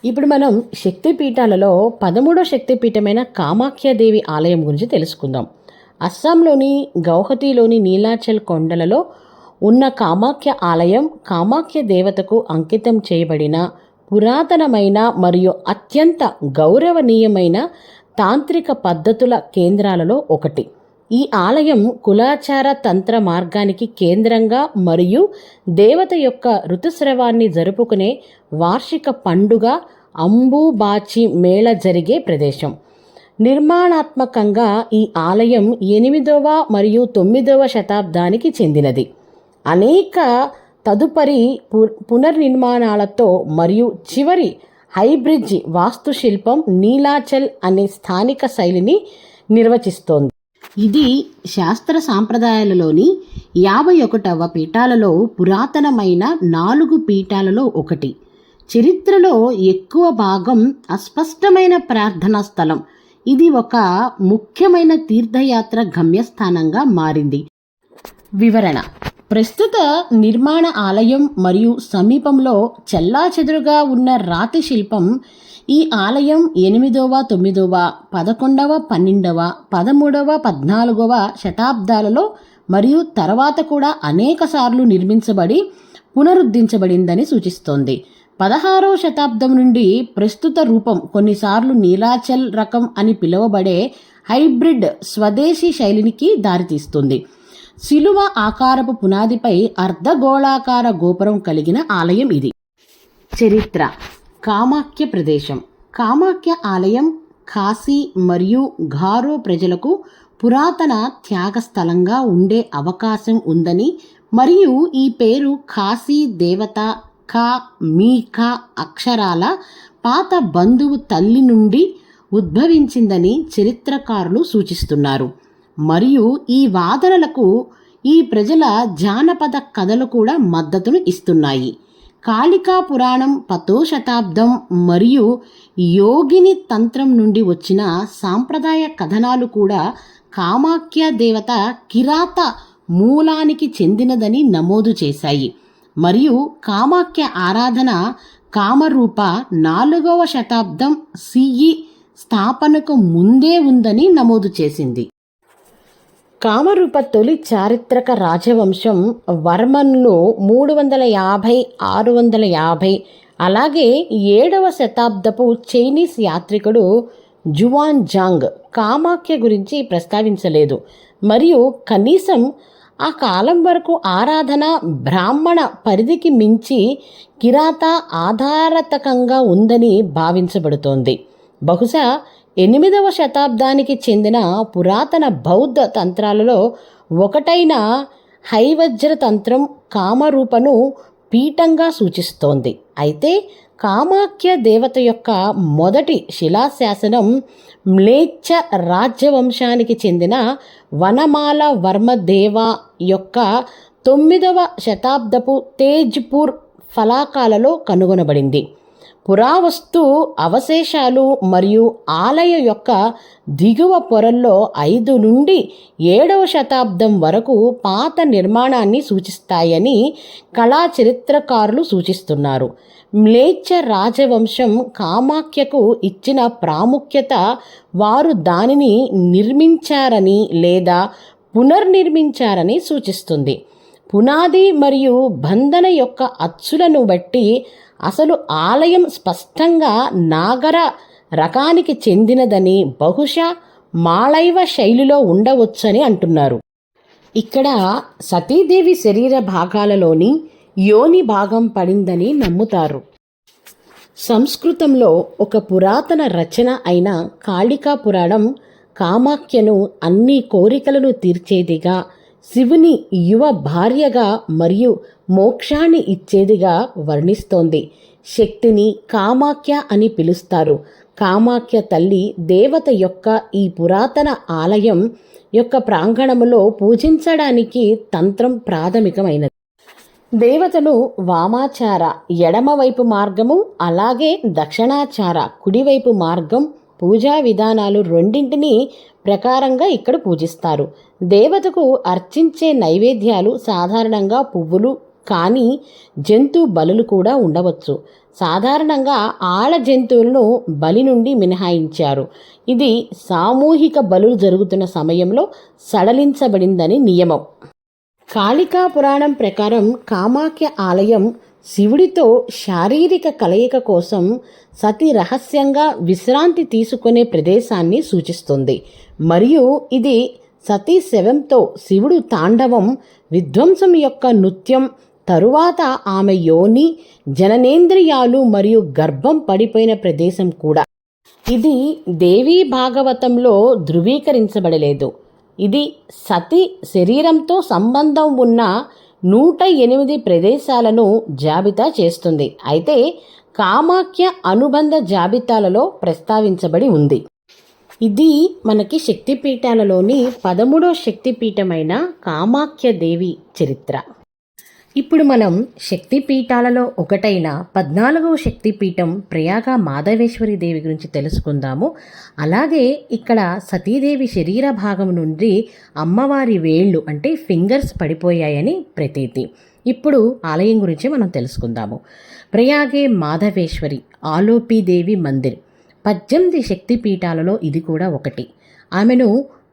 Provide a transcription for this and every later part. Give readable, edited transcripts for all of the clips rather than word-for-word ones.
ఇప్పుడు మనం శక్తిపీఠాలలో 13వ శక్తిపీఠమైన కామాఖ్యాదేవి ఆలయం గురించి తెలుసుకుందాం. అస్సాంలోని గౌహతిలోని నీలాచల్ కొండలలో ఉన్న కామాఖ్య ఆలయం కామాఖ్య దేవతకు అంకితం చేయబడిన పురాతనమైన మరియు అత్యంత గౌరవనీయమైన తాంత్రిక పద్ధతుల కేంద్రాలలో ఒకటి. ఈ ఆలయం కులాచార తంత్ర మార్గానికి కేంద్రంగా మరియు దేవత యొక్క ఋతుస్రవాన్ని జరుపుకునే వార్షిక పండుగ అంబుబాచి మేళ జరిగే ప్రదేశం. నిర్మాణాత్మకంగా ఈ ఆలయం 8వ మరియు 9వ శతాబ్దానికి చెందినది. అనేక తదుపరి పునర్నిర్మాణాలతో మరియు చివరి హైబ్రిడ్జ్ వాస్తుశిల్పం నీలాచల్ అనే స్థానిక శైలిని నిర్వచిస్తోంది. ఇది శాస్త్ర సాంప్రదాయాలలోని 51వ పీఠాలలో పురాతనమైన 4 పీఠాలలో ఒకటి. చరిత్రలో ఎక్కువ భాగం అస్పష్టమైన ప్రార్థనా స్థలం. ఇది ఒక ముఖ్యమైన తీర్థయాత్ర గమ్యస్థానంగా మారింది. వివరణ: ప్రస్తుత నిర్మాణ ఆలయం మరియు సమీపంలో చెల్లాచెదురుగా ఉన్న రాతి శిల్పం ఈ ఆలయం 8వ, 9వ, 11వ, 12వ, 13వ, 14వ శతాబ్దాలలో మరియు తర్వాత కూడా అనేకసార్లు నిర్మించబడి పునరుద్ధరించబడిందని సూచిస్తోంది. 16వ శతాబ్దం నుండి ప్రస్తుత రూపం కొన్నిసార్లు నీలాచల్ రకం అని పిలువబడే హైబ్రిడ్ స్వదేశీ శైలికి దారితీస్తుంది. శిలువ ఆకారపు పునాదిపై అర్ధగోళాకార గోపురం కలిగిన ఆలయం ఇది. చరిత్ర: కామాఖ్య ప్రదేశం. కామాఖ్య ఆలయం ఖాసీ మరియు గారో ప్రజలకు పురాతన త్యాగ స్థలంగా ఉండే అవకాశం ఉందని మరియు ఈ పేరు ఖాసీ దేవత ఖా మీఖా అక్షరాల పాత బంధువు తల్లి నుండి ఉద్భవించిందని చరిత్రకారులు సూచిస్తున్నారు. మరియు ఈ వాదనలకు ఈ ప్రజల జానపద కథలు కూడా మద్దతును ఇస్తున్నాయి. కాళికా పురాణం 10వ శతాబ్దం మరియు యోగిని తంత్రం నుండి వచ్చిన సాంప్రదాయ కథనాలు కూడా కామాఖ్య దేవత కిరాత మూలానికి చెందినదని నమోదు చేశాయి. మరియు కామాఖ్య ఆరాధన కామరూప 4వ శతాబ్దం సిఈ స్థాపనకు ముందే ఉందని నమోదు చేసింది. కామరూప తొలి చారిత్రక రాజవంశం వర్మన్లు 350-650, అలాగే 7వ శతాబ్దపు చైనీస్ యాత్రికుడు జువాన్ జాంగ్ కామాఖ్య గురించి ప్రస్తావించలేదు మరియు కనీసం ఆ కాలం వరకు ఆరాధన బ్రాహ్మణ పరిధికి మించి కిరాత ఆధారతకంగా ఉందని భావించబడుతోంది. బహుశా 8వ శతాబ్దానికి చెందిన పురాతన బౌద్ధ తంత్రాలలో ఒకటైన హైవజ్ర తంత్రం కామరూపను పీఠంగా సూచిస్తోంది. అయితే కామాఖ్య దేవత యొక్క మొదటి శిలాశాసనం మ్లేచ్ఛ రాజ్యవంశానికి చెందిన వనమాల వర్మదేవ యొక్క 9వ శతాబ్దపు తేజ్పూర్ ఫలకాలలో కనుగొనబడింది. పురావస్తు అవశేషాలు మరియు ఆలయ యొక్క దిగువ పొరల్లో 5 నుండి 7వ శతాబ్దం వరకు పాత నిర్మాణాన్ని సూచిస్తాయని కళా చరిత్రకారులు సూచిస్తున్నారు. మ్లేచ్ఛ రాజవంశం కామాఖ్యకు ఇచ్చిన ప్రాముఖ్యత వారు దానిని నిర్మించారని లేదా పునర్నిర్మించారని సూచిస్తుంది. పునాది మరియు బంధన యొక్క అచ్చులను బట్టి అసలు ఆలయం స్పష్టంగా నాగర రకానికి చెందినదని, బహుశా మాళైవ శైలిలో ఉండవచ్చని అంటున్నారు. ఇక్కడ సతీదేవి శరీర భాగాలలోని యోని భాగం పడిందని నమ్ముతారు. సంస్కృతంలో ఒక పురాతన రచన అయిన కాళికా పురాణం కామాఖ్యను అన్ని కోరికలను తీర్చేదిగా, శివుని యువ భార్యగా మరియు మోక్షాన్ని ఇచ్చేదిగా వర్ణిస్తోంది. శక్తిని కామాఖ్య అని పిలుస్తారు. కామాఖ్య తల్లి దేవత యొక్క ఈ పురాతన ఆలయం యొక్క ప్రాంగణములో పూజించడానికి తంత్రం ప్రాథమికమైనది. దేవతలు వామాచార ఎడమవైపు మార్గము, అలాగే దక్షిణాచార కుడివైపు మార్గం పూజా విధానాలు రెండింటినీ ప్రకారంగా ఇక్కడ పూజిస్తారు. దేవతకు అర్చించే నైవేద్యాలు సాధారణంగా పువ్వులు, కానీ జంతు బలులు కూడా ఉండవచ్చు. సాధారణంగా ఆడ జంతువులను బలి నుండి మినహాయించారు. ఇది సామూహిక బలులు జరుగుతున్న సమయంలో సడలించబడిందని నియమం. కాళికా పురాణం ప్రకారం కామాఖ్య ఆలయం శివుడితో శారీరక కలయిక కోసం సతి రహస్యంగా విశ్రాంతి తీసుకునే ప్రదేశాన్ని సూచిస్తుంది. మరియు ఇది సతీ శవంతో శివుడు తాండవం, విధ్వంసం యొక్క నృత్యం, తరువాత ఆమె యోని, జననేంద్రియాలు మరియు గర్భం పడిపోయిన ప్రదేశం కూడా. ఇది దేవీ భాగవతంలో ధృవీకరించబడలేదు. ఇది సతి శరీరంతో సంబంధం ఉన్న 108 ప్రదేశాలను జాబితా చేస్తుంది. అయితే కామాఖ్య అనుబంధ జాబితాలలో ప్రస్తావించబడి ఉంది. ఇది మనకి శక్తిపీఠాలలోని 13వ శక్తిపీఠమైన కామాఖ్య దేవి చరిత్ర. ఇప్పుడు మనం శక్తిపీఠాలలో ఒకటైన 14వ శక్తిపీఠం ప్రయాగ మాధవేశ్వరి దేవి గురించి తెలుసుకుందాము. అలాగే ఇక్కడ సతీదేవి శరీర భాగం నుండి అమ్మవారి వేళ్ళు అంటే ఫింగర్స్ పడిపోయాయని ప్రతీతి. ఇప్పుడు ఆలయం గురించి మనం తెలుసుకుందాము. ప్రయాగే మాధవేశ్వరి ఆలోపీదేవి మందిర్ 18 శక్తిపీఠాలలో ఇది కూడా ఒకటి. ఆమెను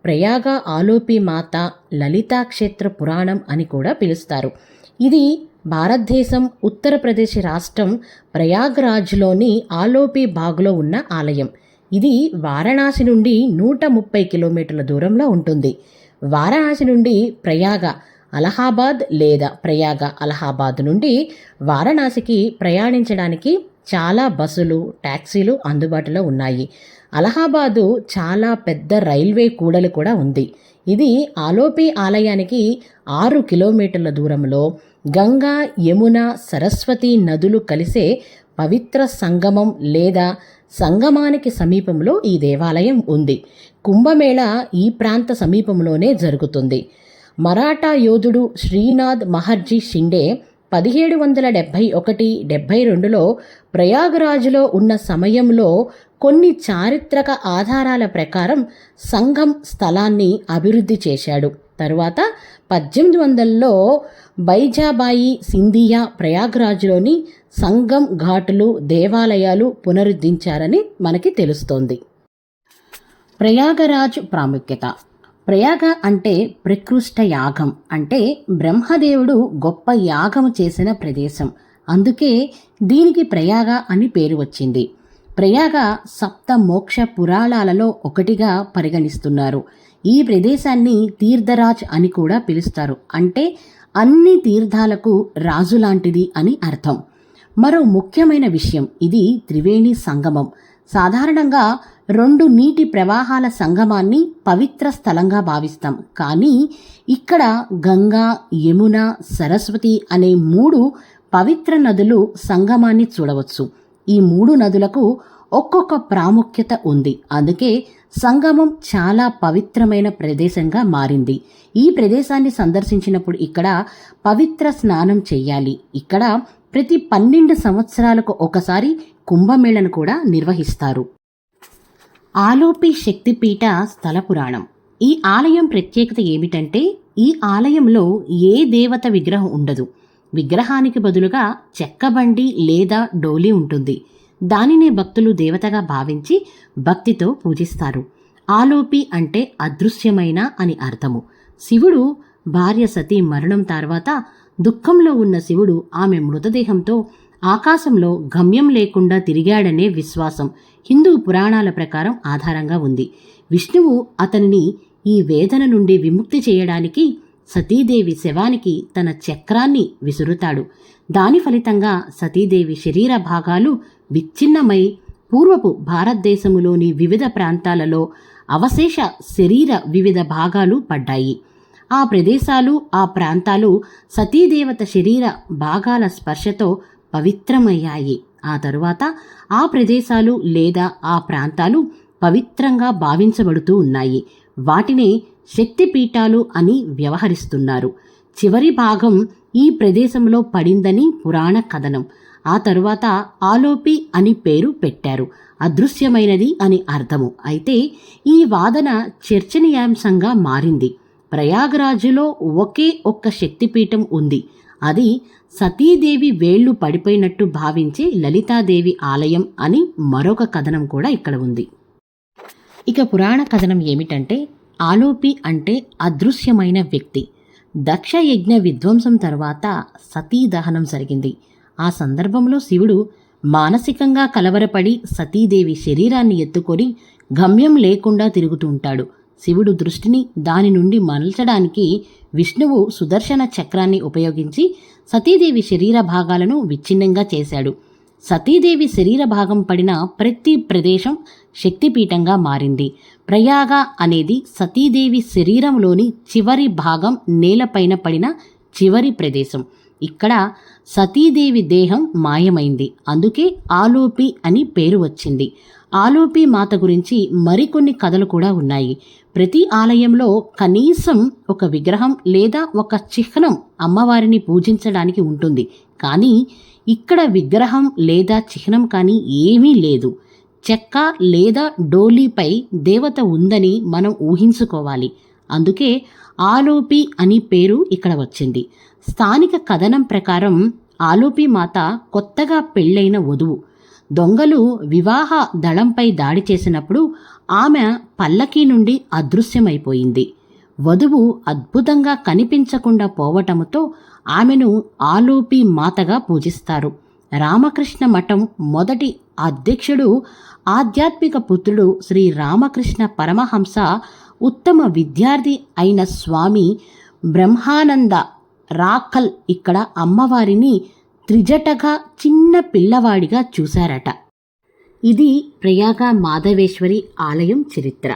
ప్రయాగ ఆలోపి మాత లలితా క్షేత్ర పురాణం అని కూడా పిలుస్తారు. ఇది భారతదేశం ఉత్తరప్రదేశ్ రాష్ట్రం ప్రయాగ్రాజ్లోని ఆలోపి బాగ్లో ఉన్న ఆలయం. ఇది వారణాసి నుండి 130 కిలోమీటర్ల దూరంలో ఉంటుంది. వారణాసి నుండి ప్రయాగ అలహాబాద్ లేదా ప్రయాగ అలహాబాద్ నుండి వారణాసికి ప్రయాణించడానికి చాలా బస్సులు, టాక్సీలు అందుబాటులో ఉన్నాయి. అలహాబాదు చాలా పెద్ద రైల్వే కూడలి కూడా ఉంది. ఇది ఆలోపి ఆలయానికి 6 కిలోమీటర్ల దూరంలో గంగా, యమున, సరస్వతి నదులు కలిసే పవిత్ర సంగమం లేదా సంగమానికి సమీపంలో ఈ దేవాలయం ఉంది. కుంభమేళ ఈ ప్రాంత సమీపంలోనే జరుగుతుంది. మరాఠా యోధుడు శ్రీనాథ్ మహర్జీ షిండే 1771-72లో ప్రయాగరాజ్లో ఉన్న సమయంలో కొన్ని చారిత్రక ఆధారాల ప్రకారం సంగం స్థలాన్ని అభివృద్ధి చేశాడు. తరువాత 1800లో బైజాబాయి సింధియా ప్రయాగరాజ్లోని సంగం ఘాటులు, దేవాలయాలు పునరుద్ధరించారని మనకి తెలుస్తోంది. ప్రయాగరాజ్ ప్రాముఖ్యత. ప్రయాగ అంటే ప్రకృష్ట యాగం, అంటే బ్రహ్మదేవుడు గొప్ప యాగము చేసిన ప్రదేశం. అందుకే దీనికి ప్రయాగ అని పేరు వచ్చింది. ప్రయాగ సప్త మోక్ష పురాణాలలో ఒకటిగా పరిగణిస్తున్నారు. ఈ ప్రదేశాన్ని తీర్థరాజ్ అని కూడా పిలుస్తారు, అంటే అన్ని తీర్థాలకు రాజులాంటిది అని అర్థం. మరో ముఖ్యమైన విషయం, ఇది త్రివేణి సంగమం. సాధారణంగా 2 నీటి ప్రవాహాల సంగమాన్ని పవిత్ర స్థలంగా భావిస్తాం. కానీ ఇక్కడ గంగా, యమున, సరస్వతి అనే 3 పవిత్ర నదులు సంగమాన్ని చూడవచ్చు. ఈ 3 నదులకు ఒక్కొక్క ప్రాముఖ్యత ఉంది. అందుకే సంగమం చాలా పవిత్రమైన ప్రదేశంగా మారింది. ఈ ప్రదేశాన్ని సందర్శించినప్పుడు ఇక్కడ పవిత్ర స్నానం చెయ్యాలి. ఇక్కడ ప్రతి 12 సంవత్సరాలకు ఒకసారి కుంభమేళను కూడా నిర్వహిస్తారు. ఆలోపి శక్తిపీఠ స్థల పురాణం. ఈ ఆలయం ప్రత్యేకత ఏమిటంటే ఈ ఆలయంలో ఏ దేవత విగ్రహం ఉండదు. విగ్రహానికి బదులుగా చెక్కబండి లేదా డోలి ఉంటుంది. దానినే భక్తులు దేవతగా భావించి భక్తితో పూజిస్తారు. ఆలోపి అంటే అదృశ్యమైన అని అర్థము. శివుడు భార్య సతీ మరణం తర్వాత దుఃఖంలో ఉన్న శివుడు ఆమె మృతదేహంతో ఆకాశంలో గమ్యం లేకుండా తిరిగాడనే విశ్వాసం హిందూ పురాణాల ప్రకారం ఆధారంగా ఉంది. విష్ణువు అతనిని ఈ వేదన నుండి విముక్తి చేయడానికి సతీదేవి శవానికి తన చక్రాన్ని విసురుతాడు. దాని ఫలితంగా సతీదేవి శరీర భాగాలు విచ్ఛిన్నమై పూర్వపు భారతదేశములోని వివిధ ప్రాంతాలలో అవశేష శరీర వివిధ భాగాలు పడ్డాయి. ఆ ప్రదేశాలు, ఆ ప్రాంతాలు సతీదేవత శరీర భాగాల స్పర్శతో పవిత్రమయ్యాయి. ఆ తరువాత ఆ ప్రదేశాలు లేదా ఆ ప్రాంతాలు పవిత్రంగా భావించబడుతూ ఉన్నాయి. వాటినే శక్తిపీఠాలు అని వ్యవహరిస్తున్నారు. చివరి భాగం ఈ ప్రదేశంలో పడిందని పురాణ కథనం. ఆ తరువాత ఆలోపి అని పేరు పెట్టారు. అదృశ్యమైనది అని అర్థము. అయితే ఈ వాదన చర్చనీయాంశంగా మారింది. ప్రయాగరాజులో ఒకే ఒక్క శక్తిపీఠం ఉంది. అది సతీదేవి వేళ్లు పడిపోయినట్టు భావించి లలితాదేవి ఆలయం అని మరొక కథనం కూడా ఇక్కడ ఉంది. ఇక పురాణ కథనం ఏమిటంటే, ఆలోపి అంటే అదృశ్యమైన వ్యక్తి. దక్ష యజ్ఞ విధ్వంసం తర్వాత సతీ దహనం జరిగింది. ఆ సందర్భంలో శివుడు మానసికంగా కలవరపడి సతీదేవి శరీరాన్ని ఎత్తుకొని గమ్యం లేకుండా తిరుగుతూ ఉంటాడు. శివుడు దృష్టిని దాని నుండి మరల్చడానికి విష్ణువు సుదర్శన చక్రాన్ని ఉపయోగించి సతీదేవి శరీర భాగాలను విచ్ఛిన్నంగా చేశాడు. సతీదేవి శరీర భాగం పడిన ప్రతి ప్రదేశం శక్తిపీఠంగా మారింది. ప్రయాగ అనేది సతీదేవి శరీరంలోని చివరి భాగం నేలపైన పడిన చివరి ప్రదేశం. ఇక్కడ సతీదేవి దేహం మాయమైంది. అందుకే ఆలోపి అని పేరు వచ్చింది. ఆలోపి మాత గురించి మరికొన్ని కథలు కూడా ఉన్నాయి. ప్రతి ఆలయంలో కనీసం ఒక విగ్రహం లేదా ఒక చిహ్నం అమ్మవారిని పూజించడానికి ఉంటుంది. కానీ ఇక్కడ విగ్రహం లేదా చిహ్నం కానీ ఏమీ లేదు. చెక్క లేదా డోలీపై దేవత ఉందని మనం ఊహించుకోవాలి. అందుకే ఆలోపి అని పేరు ఇక్కడ వచ్చింది. స్థానిక కథనం ప్రకారం ఆలోపి మాత కొత్తగా పెళ్ళైన వధువు. దొంగలు వివాహ దళంపై దాడి చేసినప్పుడు ఆమె పల్లకీ నుండి అదృశ్యమైపోయింది. వధువు అద్భుతంగా కనిపించకుండా పోవటంతో ఆమెను ఆలోపి మాతగా పూజిస్తారు. రామకృష్ణ మఠం మొదటి అధ్యక్షుడు ఆధ్యాత్మిక పుత్రుడు శ్రీ రామకృష్ణ పరమహంస ఉత్తమ విద్యార్థి అయిన స్వామి బ్రహ్మానంద రాఖల్ ఇక్కడ అమ్మవారిని త్రిజటగా చిన్న పిల్లవాడిగా చూశారట. ఇది ప్రయాగ మాధవేశ్వరి ఆలయం చరిత్ర.